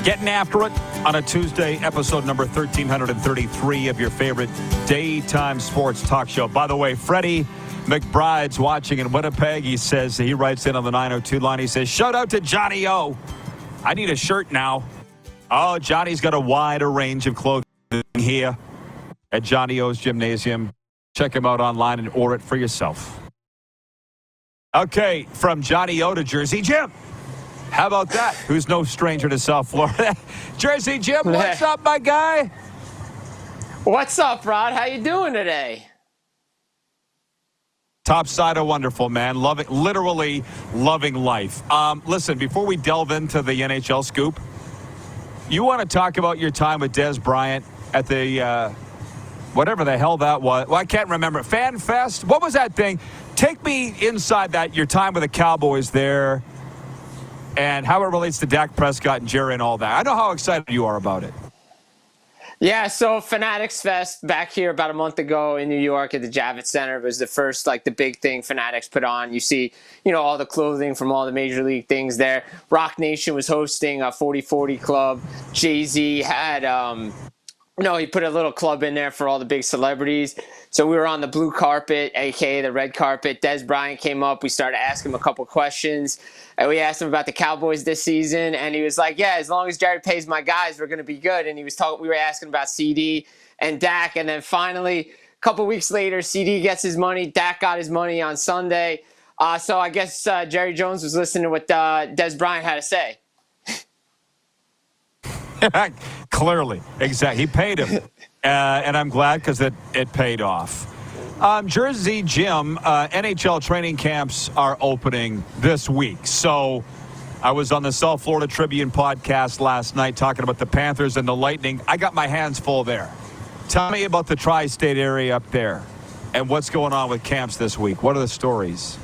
Getting after it on a Tuesday, episode number 1333 of your favorite daytime sports talk show. By the way, Freddie McBride's watching in Winnipeg. He says, he writes in on the 902 line, he says, shout out to Johnny O. I need a shirt now. Oh, Johnny's got a wider range of clothing here at Johnny O's Gymnasium. Check him out online and order it for yourself. Okay, from Johnny O to Jersey Jim. How about that? Who's no stranger to South Florida. Jersey Jim, what's up, my guy? What's up, Rod? How you doing today? Top side of wonderful, man. Literally loving life. Listen, before we delve into the NHL scoop, you want to talk about your time with Des Bryant at the, whatever the hell that was. Well, I can't remember. Fan Fest? What was that thing? Take me inside that, your time with the Cowboys there, and how it relates to Dak Prescott and Jerry and all that. I know how excited you are about it. Yeah, so Fanatics Fest back here about a month ago in New York at the Javits Center was the first, the big thing Fanatics put on. You see, all the clothing from all the major league things there. Rock Nation was hosting a 40-40 club. Jay-Z had, he put a little club in there for all the big celebrities. So we were on the blue carpet, a.k.a. the red carpet. Des Bryant came up. We started asking him a couple questions. And we asked him about the Cowboys this season. And he was like, yeah, as long as Jared pays my guys, we're going to be good. And we were asking about CD and Dak. And then finally, a couple weeks later, CD gets his money. Dak got his money on Sunday. So I guess Jerry Jones was listening to what Des Bryant had to say. Clearly. Exactly. He paid him. And I'm glad because it paid off. Jersey Jim, NHL training camps are opening this week. So I was on the South Florida Tribune podcast last night talking about the Panthers and the Lightning. I got my hands full there. Tell me about the tri-state area up there and what's going on with camps this week. What are the stories?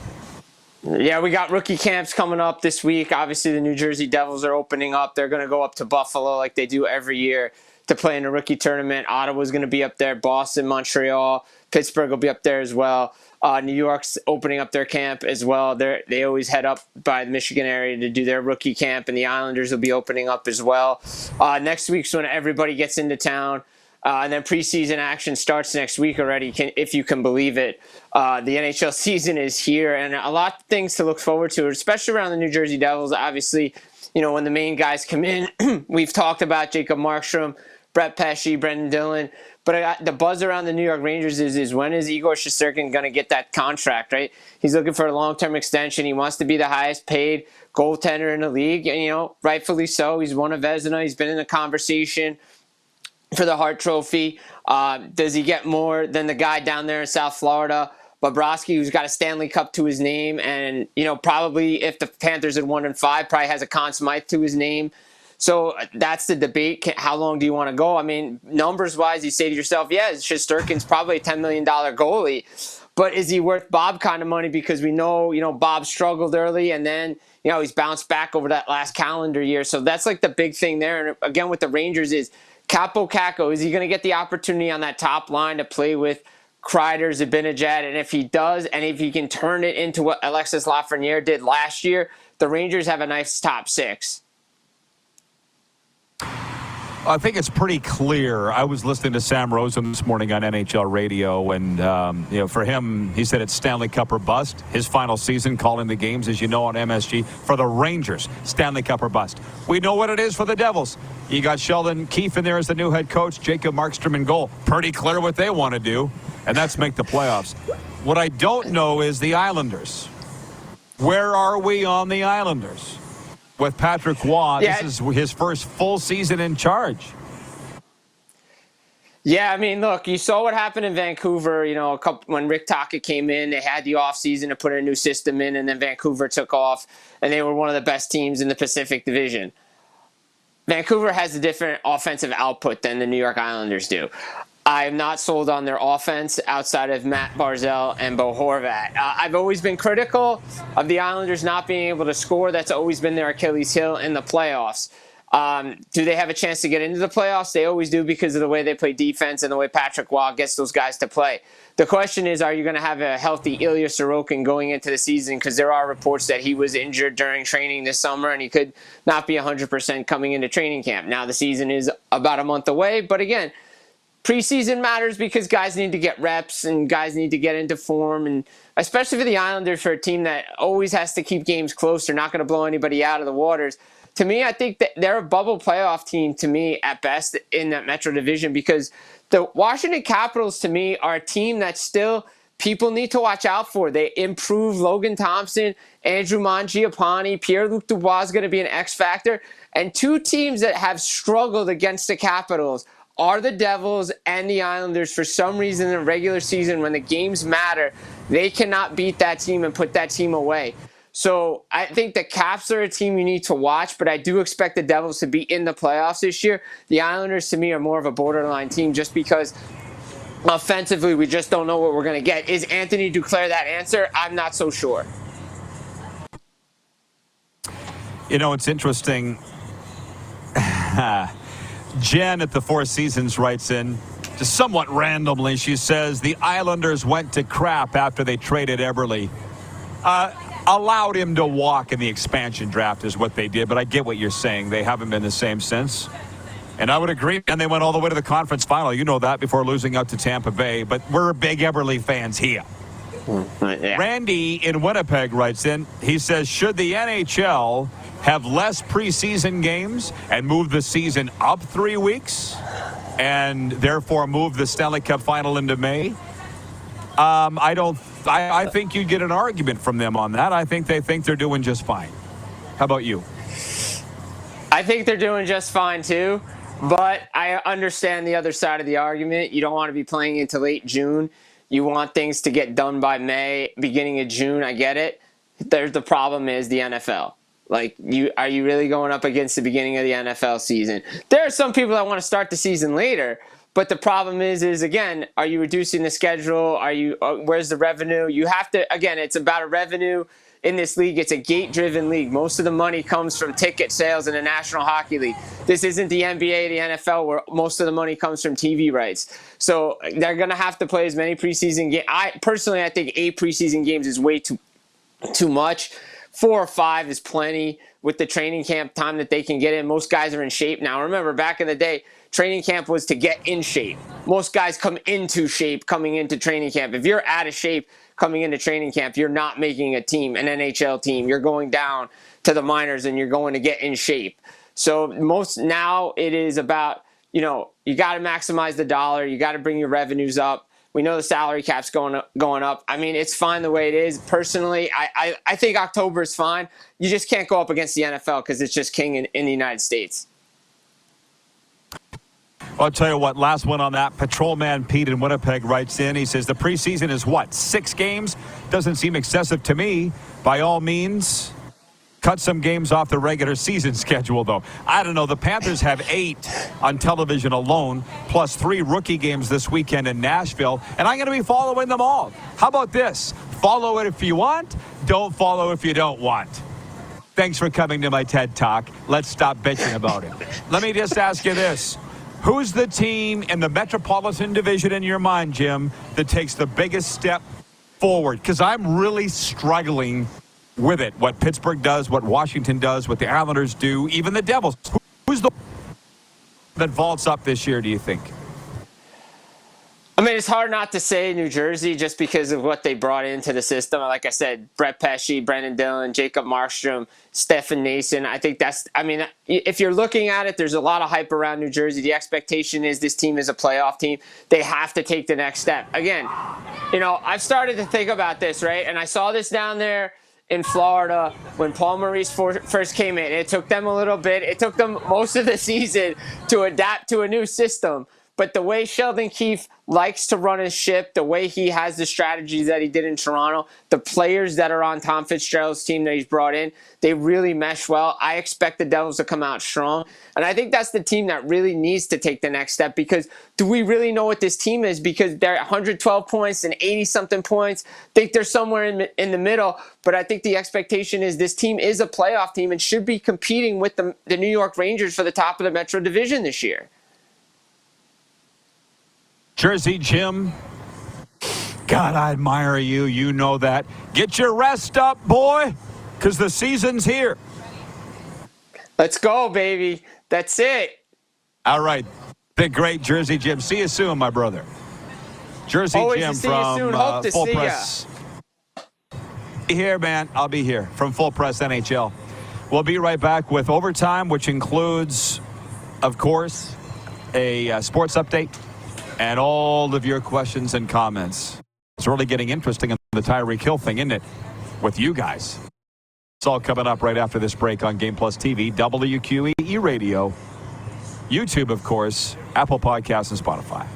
Yeah, we got rookie camps coming up this week. Obviously, the New Jersey Devils are opening up. They're going to go up to Buffalo like they do every year to play in a rookie tournament. Ottawa's going to be up there. Boston, Montreal, Pittsburgh will be up there as well. New York's opening up their camp as well. They always head up by the Michigan area to do their rookie camp, and the Islanders will be opening up as well. Next week's when everybody gets into town. And then preseason action starts next week already, if you can believe it. The NHL season is here, and a lot of things to look forward to, especially around the New Jersey Devils. Obviously, when the main guys come in, we've talked about Jacob Markstrom, Brett Pesce, Brendan Dillon. But the buzz around the New York Rangers is when is Igor Shesterkin going to get that contract, right? He's looking for a long-term extension. He wants to be the highest paid goaltender in the league, rightfully so. He's won a Vezina. He's been in the conversation for the Hart Trophy. Does he get more than the guy down there in South Florida, Bobrovsky, who's got a Stanley Cup to his name, and probably if the Panthers had 1-5, probably has a Conn Smythe to his name. So that's the debate. How long do you want to go? I mean, numbers-wise, you say to yourself, yeah, Shesterkin's probably a $10 million goalie, but is he worth Bob kind of money? Because we know, Bob struggled early, and then he's bounced back over that last calendar year. So that's the big thing there. And again, with the Rangers is Capo Caco, is he going to get the opportunity on that top line to play with Kreider, Zibanejad? And if he does, and if he can turn it into what Alexis Lafreniere did last year, the Rangers have a nice top six. I think it's pretty clear. I was listening to Sam Rosen this morning on NHL radio, and for him, he said it's Stanley Cup or bust. His final season calling the games, as you know, on MSG. For the Rangers, Stanley Cup or bust. We know what it is for the Devils. You got Sheldon Keefe in there as the new head coach, Jacob Markstrom in goal. Pretty clear what they want to do, and that's make the playoffs. What I don't know is the Islanders. Where are we on the Islanders? With Patrick Waugh, This is his first full season in charge. Yeah, I mean, look, you saw what happened in Vancouver. When Rick Tocchet came in, they had the offseason to put a new system in, and then Vancouver took off, and they were one of the best teams in the Pacific Division. Vancouver has a different offensive output than the New York Islanders do. I am not sold on their offense outside of Matt Barzal and Bo Horvat. I've always been critical of the Islanders not being able to score. That's always been their Achilles heel in the playoffs. Do they have a chance to get into the playoffs? They always do because of the way they play defense and the way Patrick Waugh gets those guys to play. The question is, are you going to have a healthy Ilya Sorokin going into the season? Because there are reports that he was injured during training this summer and he could not be 100% coming into training camp. Now the season is about a month away, but again, preseason matters because guys need to get reps and guys need to get into form, and especially for the Islanders, for a team that always has to keep games close. They're not going to blow anybody out of the waters. To me, I think that they're a bubble playoff team, to me, at best, in that Metro Division, because the Washington Capitals, to me, are a team that still people need to watch out for. They improve Logan Thompson, Andrew Mangiapane, Pierre-Luc Dubois is going to be an X factor. And two teams that have struggled against the Capitals are the Devils and the Islanders. For some reason in the regular season, when the games matter, they cannot beat that team and put that team away. So I think the Caps are a team you need to watch, but I do expect the Devils to be in the playoffs this year. The Islanders, to me, are more of a borderline team just because offensively we just don't know what we're going to get. Is Anthony Duclair that answer? I'm not so sure. You know, it's interesting. Jen at the Four Seasons writes in, just somewhat randomly, she says, the Islanders went to crap after they traded Eberle. Allowed him to walk in the expansion draft is what they did, but I get what you're saying. They haven't been the same since. And I would agree, and they went all the way to the conference final. You know that, before losing out to Tampa Bay, but we're big Eberle fans here. Yeah. Randy in Winnipeg writes in, he says, should the NHL have less preseason games and move the season up 3 weeks and therefore move the Stanley Cup final into May? I think you'd get an argument from them on that. I think they think they're doing just fine. How about you? I think they're doing just fine too, but I understand the other side of the argument. You don't want to be playing into late June. You want things to get done by May, beginning of June. I get it. The problem is the NFL. Like, are you really going up against the beginning of the NFL season? There are some people that want to start the season later, but the problem is again, are you reducing the schedule? Where's the revenue? You have to, again, it's about a revenue in this league. It's a gate-driven league. Most of the money comes from ticket sales in the National Hockey League. This isn't the NBA, the NFL, where most of the money comes from TV rights. So they're going to have to play as many preseason games. I think 8 preseason games is way too much. 4 or 5 is plenty with the training camp time that they can get in. Most guys are in shape now. Remember, back in the day, training camp was to get in shape. Most guys come into shape coming into training camp. If you're out of shape coming into training camp, you're not making a team, an NHL team. You're going down to the minors and you're going to get in shape. So now it is about, you got to maximize the dollar. You got to bring your revenues up. We know the salary cap's going up. I mean, it's fine the way it is. Personally, I think October is fine. You just can't go up against the NFL because it's just king in the United States. Well, I'll tell you what, last one on that. Patrolman Pete in Winnipeg writes in. He says, the preseason is what, 6 games? Doesn't seem excessive to me. By all means, cut some games off the regular season schedule, though. I don't know. The Panthers have 8 on television alone, plus 3 rookie games this weekend in Nashville, and I'm going to be following them all. How about this? Follow it if you want. Don't follow if you don't want. Thanks for coming to my TED Talk. Let's stop bitching about it. Let me just ask you this. Who's the team in the Metropolitan Division in your mind, Jim, that takes the biggest step forward? Because I'm really struggling with it. What Pittsburgh does, what Washington does, what the Islanders do, even the Devils. Who's the that vaults up this year, do you think? I mean, it's hard not to say New Jersey just because of what they brought into the system. Like I said, Brett Pesce, Brendan Dillon, Jacob Markstrom, Stefan Nason. I think if you're looking at it, there's a lot of hype around New Jersey. The expectation is this team is a playoff team. They have to take the next step. Again, I've started to think about this, right? And I saw this down there in Florida when Paul Maurice first came in. It took them a little bit. It took them most of the season to adapt to a new system. But the way Sheldon Keefe likes to run his ship, the way he has the strategies that he did in Toronto, the players that are on Tom Fitzgerald's team that he's brought in, they really mesh well. I expect the Devils to come out strong. And I think that's the team that really needs to take the next step, because do we really know what this team is? Because they're 112 points and 80-something points. I think they're somewhere in the middle. But I think the expectation is this team is a playoff team and should be competing with the New York Rangers for the top of the Metro Division this year. Jersey Jim, God, I admire you. You know that. Get your rest up, boy, because the season's here. Let's go, baby. That's it. All right. The great Jersey Jim. See you soon, my brother. Jersey Always Jim see you from soon. Hope to Full see Press. Be here, man. I'll be here from Full Press NHL. We'll be right back with Overtime, which includes, of course, a sports update and all of your questions and comments. It's really getting interesting in the Tyreek Hill thing, isn't it? With you guys. It's all coming up right after this break on Game Plus TV, WQEE Radio, YouTube, of course, Apple Podcasts, and Spotify.